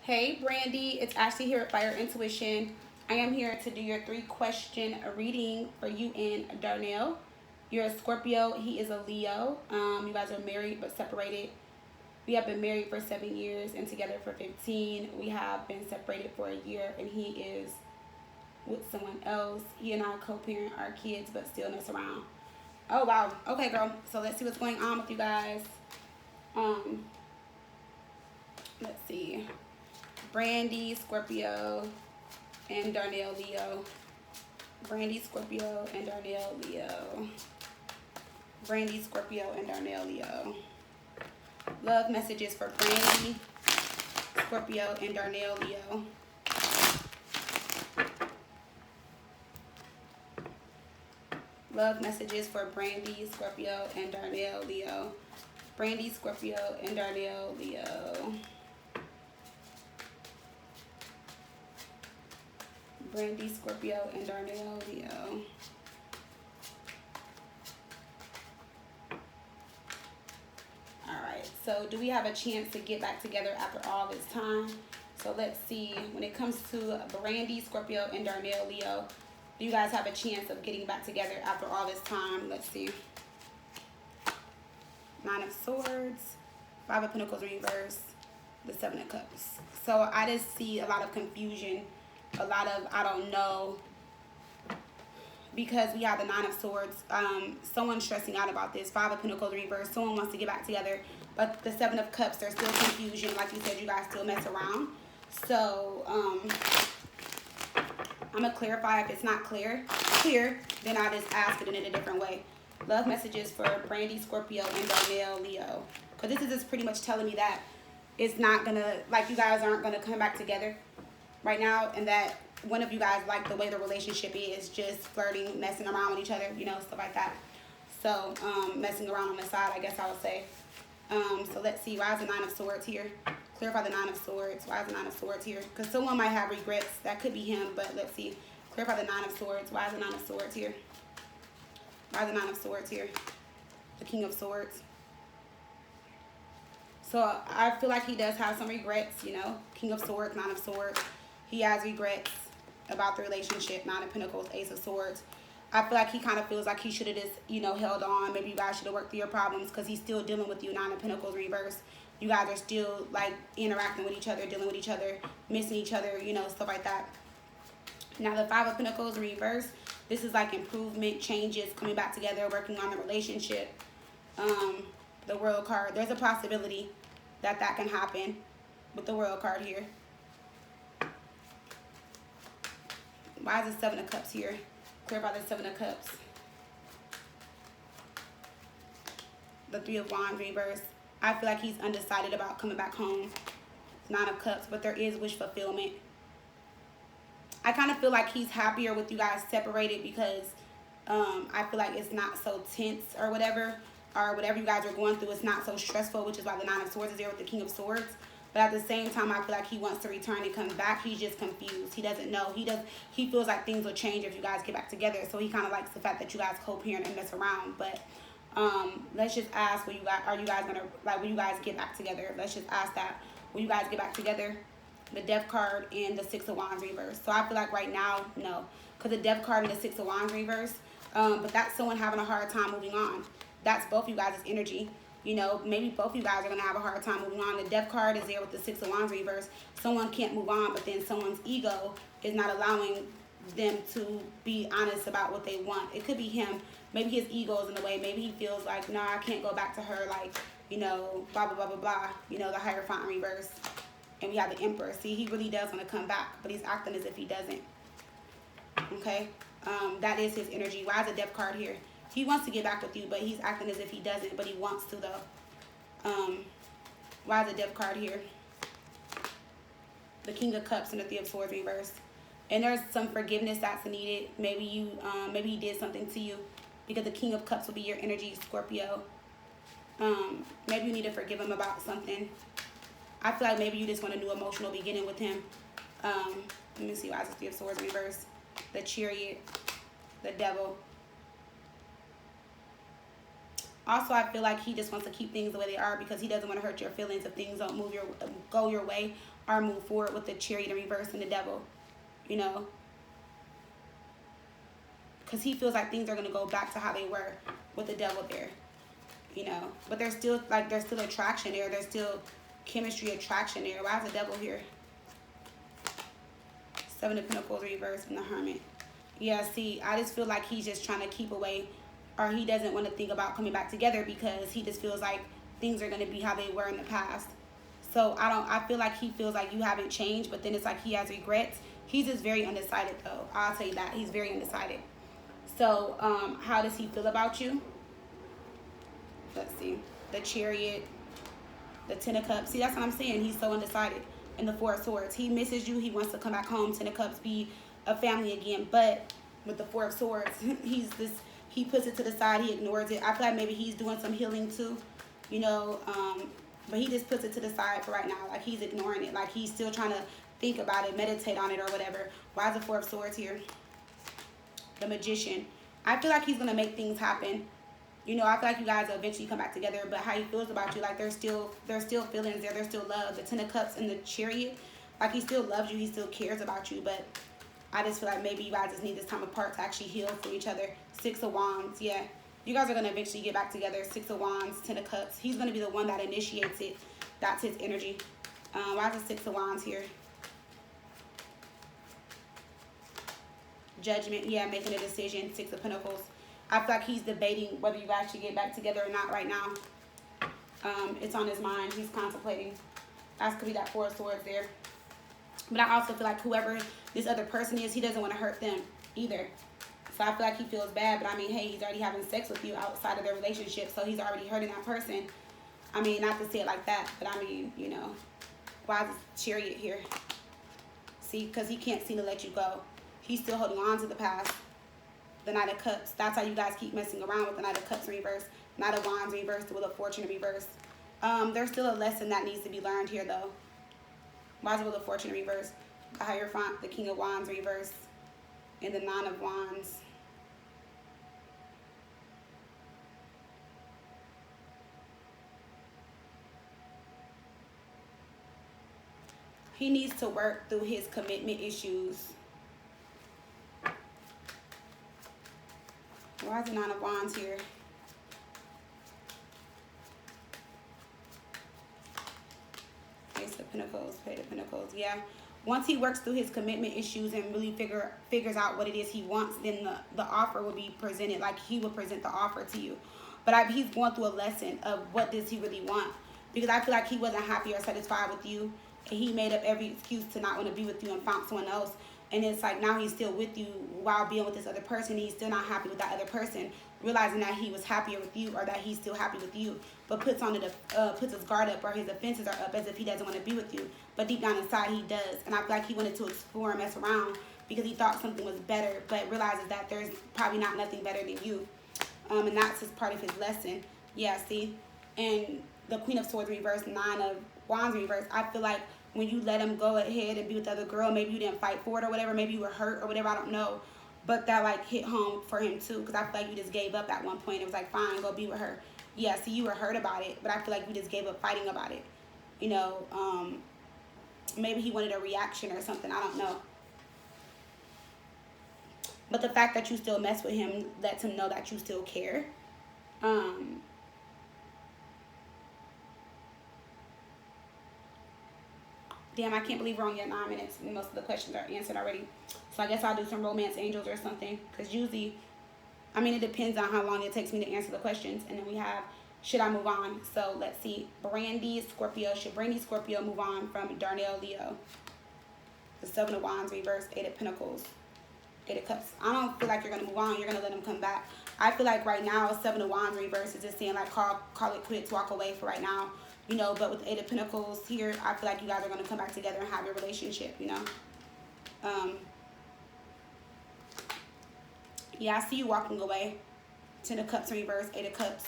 Hey Brandi, it's Ashley here at Fire Intuition. I am here to do your 3-question reading for you and Darnell. You're a Scorpio, he is a Leo. You guys are married but separated. We have been married for 7 years and together for 15. We have been separated for a year and he is with someone else. He and I co-parent our kids but still mess around. Oh wow, okay girl, so let's see what's going on with you guys. Let's see. Brandi, Scorpio, and Darnell, Leo. Brandi, Scorpio, and Darnell, Leo. Brandi, Scorpio, and Darnell, Leo. Love messages for Brandi, Scorpio, and Darnell, Leo. Love messages for Brandi, Scorpio, and Darnell, Leo. Brandi, Scorpio, and Darnell, Leo. Brandi, Scorpio, and Darnell, Leo. Alright, so do we have a chance to get back together after all this time? So let's see. When it comes to Brandi, Scorpio, and Darnell, Leo, do you guys have a chance of getting back together after all this time? Let's see. 9 of Swords, 5 of Pentacles reverse, the 7 of Cups. So I just see a lot of confusion. A lot of I don't know, because we have the 9 of Swords. Someone's stressing out about this. 5 of Pentacles reverse. Someone wants to get back together, but the 7 of Cups, there's still confusion. Like you said, you guys still mess around. So I'm gonna clarify. If it's not clear, then I just ask it in a different way. Love messages for Brandi, Scorpio, and Darnell, Leo, because this is just pretty much telling me that it's not gonna, like, you guys aren't gonna come back together right now, and that one of you guys like the way the relationship is, just flirting, messing around with each other, you know, stuff like that. So messing around on the side, I guess I would say. So let's see, why is the 9 of Swords here? Clarify the 9 of Swords. Why is the 9 of Swords here? Because someone might have regrets. That could be him, but let's see. Clarify the 9 of Swords. Why is the 9 of Swords here? Why is the 9 of Swords here? The King of Swords. So I feel like he does have some regrets, you know. King of Swords, 9 of Swords. He has regrets about the relationship. 9 of Pentacles, Ace of Swords. I feel like he kind of feels like he should have just, you know, held on. Maybe you guys should have worked through your problems, because he's still dealing with you. 9 of Pentacles reverse. You guys are still, like, interacting with each other, dealing with each other, missing each other, you know, stuff like that. Now, the 5 of Pentacles reverse. This is like improvement, changes, coming back together, working on the relationship. The World card. There's a possibility that that can happen with the World card here. Why is the 7 of Cups here? Clarify the 7 of Cups. The 3 of Wands reverse. I feel like he's undecided about coming back home. 9 of Cups, but there is wish fulfillment. I kind of feel like he's happier with you guys separated, because I feel like it's not so tense or whatever you guys are going through. It's not so stressful, which is why the 9 of Swords is there with the King of Swords. But at the same time, I feel like he wants to return and come back. He's just confused. He doesn't know. He feels like things will change if you guys get back together. So he kind of likes the fact that you guys co-parent and mess around. But let's just ask, will you guys get back together? Let's just ask that. Will you guys get back together? The Death card and the 6 of Wands reverse. So I feel like right now, no. Because the Death card and the 6 of Wands reverse. But that's someone having a hard time moving on. That's both you guys' energy. You know, maybe both you guys are going to have a hard time moving on. The Death card is there with the 6 of Wands reverse. Someone can't move on, but then someone's ego is not allowing them to be honest about what they want. It could be him. Maybe his ego is in the way. Maybe he feels like, nah, I can't go back to her, like, you know, blah, blah, blah, blah, blah. You know, the Hierophant in reverse. And we have the Emperor. See, he really does want to come back, but he's acting as if he doesn't. Okay? That is his energy. Why is the Death card here? He wants to get back with you, but he's acting as if he doesn't, but he wants to, though. Why is the Death card here? The King of Cups and the 3 of Swords reverse. And there's some forgiveness that's needed. Maybe maybe he did something to you, because the King of Cups will be your energy, Scorpio. Maybe you need to forgive him about something. I feel like maybe you just want a new emotional beginning with him. Let me see, why is the 3 of Swords reverse? The Chariot, the Devil. Also, I feel like he just wants to keep things the way they are because he doesn't want to hurt your feelings if things don't go your way or move forward with the Chariot in reverse and the Devil, you know. Because he feels like things are going to go back to how they were with the Devil there, you know. But there's still, like, there's still attraction there. There's still chemistry, attraction there. Why is the Devil here? Seven of Pentacles reverse and the Hermit. Yeah, see, I just feel like he's just trying to keep away, or he doesn't want to think about coming back together because he just feels like things are going to be how they were in the past. So I feel like he feels like you haven't changed, but then it's like he has regrets. He's just very undecided, though. I'll tell you that. He's very undecided. So, how does he feel about you? Let's see. The Chariot, the Ten of Cups. See, that's what I'm saying. He's so undecided. And the Four of Swords. He misses you. He wants to come back home. Ten of Cups, be a family again. But with the Four of Swords, he puts it to the side. He ignores it. I feel like maybe he's doing some healing too, you know. But he just puts it to the side for right now. Like, he's ignoring it. Like, he's still trying to think about it, meditate on it, or whatever. Why is the Four of Swords here? The Magician. I feel like he's going to make things happen. You know, I feel like you guys will eventually come back together. But how he feels about you, like, there's still feelings there. There's still love. The Ten of Cups and the Chariot. Like, he still loves you. He still cares about you. But I just feel like maybe you guys just need this time apart to actually heal for each other. Six of Wands. Yeah. You guys are going to eventually get back together. Six of Wands, Ten of Cups. He's going to be the one that initiates it. That's his energy. Why is the Six of Wands here? Judgment. Yeah, making a decision. Six of Pentacles. I feel like he's debating whether you guys should get back together or not right now. It's on his mind. He's contemplating. That could be that Four of Swords there. But I also feel like whoever this other person is, he doesn't want to hurt them either. So I feel like he feels bad. But I mean, hey, he's already having sex with you outside of their relationship. So he's already hurting that person. I mean, not to say it like that. But I mean, you know. Why is this Chariot here? See, because he can't seem to let you go. He's still holding on to the past. The Knight of Cups. That's how you guys keep messing around with the Knight of Cups in reverse. Knight of Wands reverse. The Wheel of Fortune in reverse. There's still a lesson that needs to be learned here, though. Why is the Wheel of Fortune in reverse? The Hierophant. The King of Wands reverse. And the Nine of Wands. He needs to work through his commitment issues. Why is the Nine of Wands here? Ace of Pentacles, Page of Pentacles. Yeah. Once he works through his commitment issues and really figures out what it is he wants, then the offer will be presented. Like, he will present the offer to you. But he's going through a lesson of what does he really want. Because I feel like he wasn't happy or satisfied with you. And he made up every excuse to not want to be with you and found someone else. And it's like now he's still with you while being with this other person. He's still not happy with that other person, realizing that he was happier with you or that he's still happy with you, but puts his guard up or his defenses are up as if he doesn't want to be with you. But deep down inside, he does. And I feel like he wanted to explore and mess around because he thought something was better, but realizes that there's probably nothing better than you. And that's just part of his lesson. Yeah, see? And the Queen of Swords reverse, Nine of Wands reverse. I feel like when you let him go ahead and be with the other girl, maybe you didn't fight for it or whatever, maybe you were hurt or whatever, I don't know. But that, like, hit home for him, too, because I feel like you just gave up at one point. It was like, fine, go be with her. Yeah, see, you were hurt about it, but I feel like you just gave up fighting about it. You know, maybe he wanted a reaction or something, I don't know. But the fact that you still mess with him lets him know that you still care. Damn, I can't believe we're only at 9 minutes and most of the questions are answered already. So I guess I'll do some romance angels or something. Because usually, I mean, it depends on how long it takes me to answer the questions. And then we have, should I move on? So let's see. Brandi, Scorpio. Should Brandi, Scorpio move on from Darnell, Leo? The Seven of Wands reverse, Eight of Pentacles, Eight of Cups. I don't feel like you're going to move on. You're going to let him come back. I feel like right now, Seven of Wands reverse is just saying, like, call it quits, walk away for right now. You know, but with Eight of Pentacles here, I feel like you guys are going to come back together and have your relationship, you know. Yeah, I see you walking away. Ten of Cups in reverse, Eight of Cups.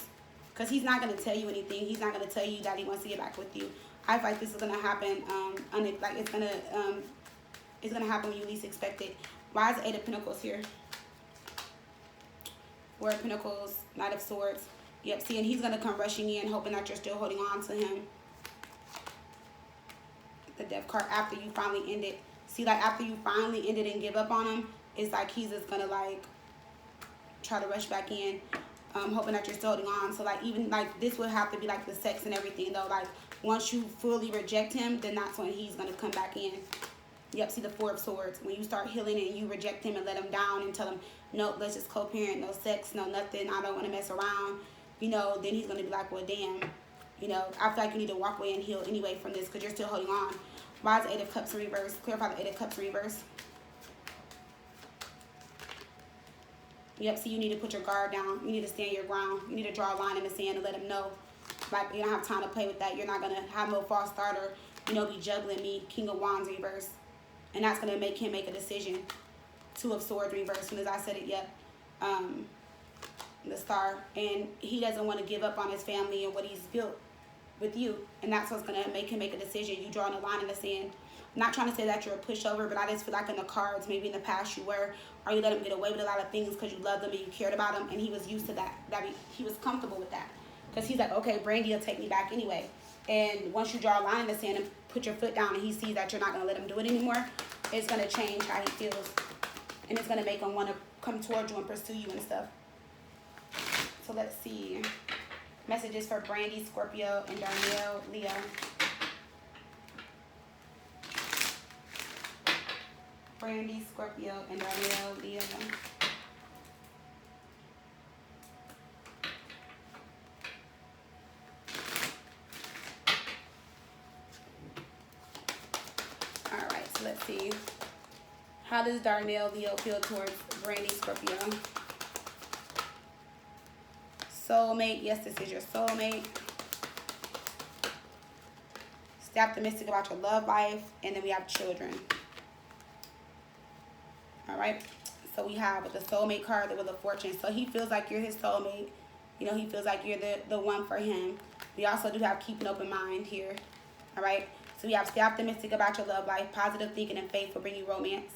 Because he's not going to tell you anything. He's not going to tell you that he wants to get back with you. I feel like this is going to happen. Like it's going to happen when you least expect it. Why is the Eight of Pentacles here? Four of Pentacles, Knight of Swords. Yep, see, and he's going to come rushing in, hoping that you're still holding on to him. The Death card, after you finally end it. See, like, after you finally end it and give up on him, it's like he's just going to, like, try to rush back in, hoping that you're still holding on. So, like, even, like, this would have to be, like, the sex and everything, though. Like, once you fully reject him, then that's when he's going to come back in. Yep, see the Four of Swords. When you start healing and you reject him and let him down and tell him, nope, let's just co-parent, no sex, no nothing, I don't want to mess around, you know, then he's going to be like, well, damn, you know, I feel like you need to walk away and heal anyway from this because you're still holding on. Why is the Eight of Cups in reverse? Clarify the Eight of Cups in reverse. Yep, see, you need to put your guard down. You need to stand your ground. You need to draw a line in the sand and let him know. Like, you don't have time to play with that. You're not going to have no false start or, you know, be juggling me. King of Wands reverse. And that's going to make him make a decision. Two of Swords reverse. As soon as I said it, yep. The Star. And he doesn't want to give up on his family and what he's built with you. And that's what's going to make him make a decision. You drawing a line in the sand. I'm not trying to say that you're a pushover, but I just feel like in the cards, maybe in the past you were, or you let him get away with a lot of things because you loved him and you cared about him, and he was used to that. He was comfortable with that. Because he's like, okay, Brandi will take me back anyway. And once you draw a line in the sand and put your foot down and he sees that you're not going to let him do it anymore, it's going to change how he feels. And it's going to make him want to come towards you and pursue you and stuff. So let's see. Messages for Brandi, Scorpio, and Darnell, Leo. Brandi, Scorpio, and Darnell, Leo. Alright, so let's see. How does Darnell, Leo feel towards Brandi, Scorpio? Soulmate. Yes, this is your soulmate. Stay optimistic about your love life. And then we have children. Alright. So we have with the soulmate card, the Wheel of Fortune. So he feels like you're his soulmate. You know, he feels like you're the one for him. We also do have keep an open mind here. Alright. So we have stay optimistic about your love life. Positive thinking and faith will bring you romance.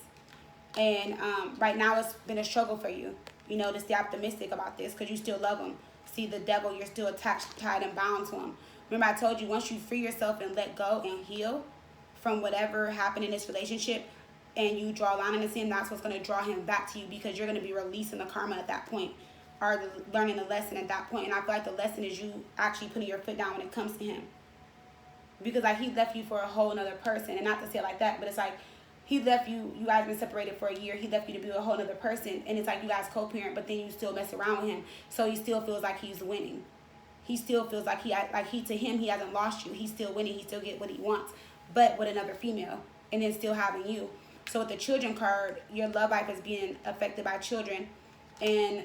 And right now it's been a struggle for you. You know, to stay optimistic about this because you still love him. See the Devil, you're still attached, tied, and bound to him. Remember I told you, once you free yourself and let go and heal from whatever happened in this relationship and you draw a line in the sand, that's what's going to draw him back to you because you're going to be releasing the karma at that point or learning the lesson at that point. And I feel like the lesson is you actually putting your foot down when it comes to him. Because like he left you for a whole nother person. And not to say it like that, but it's like he left you, you guys been separated for a year. He left you to be a whole other person. And it's like you guys co-parent, but then you still mess around with him. So he still feels like he's winning. He still feels like to him, he hasn't lost you. He's still winning. He still get what he wants, but with another female and then still having you. So with the children card, your love life is being affected by children. And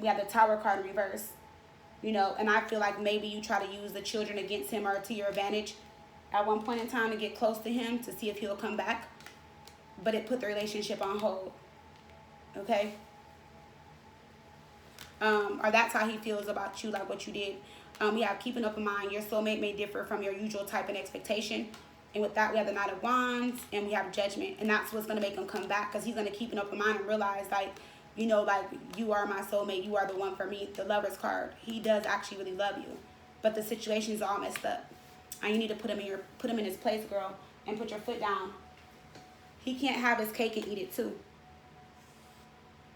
we have the Tower card in reverse, you know, and I feel like maybe you try to use the children against him or to your advantage at one point in time to get close to him to see if he'll come back. But it put the relationship on hold. Okay? Or that's how he feels about you, like what you did. We have keep an open mind. Your soulmate may differ from your usual type and expectation. And with that, we have the Knight of Wands and we have Judgment. And that's what's going to make him come back because he's going to keep an open mind and realize, like, you know, like, you are my soulmate. You are the one for me. The Lover's card. He does actually really love you. But the situation is all messed up. And you need to put him in his place, girl, and put your foot down. He can't have his cake and eat it too.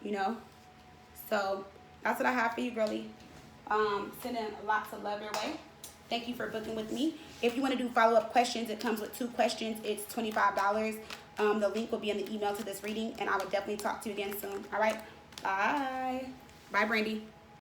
You know? So that's what I have for you, girlie. Sending lots of love your way. Thank you for booking with me. If you want to do follow-up questions, it comes with 2 questions. It's $25. The link will be in the email to this reading, and I will definitely talk to you again soon. All right? Bye. Bye, Brandi.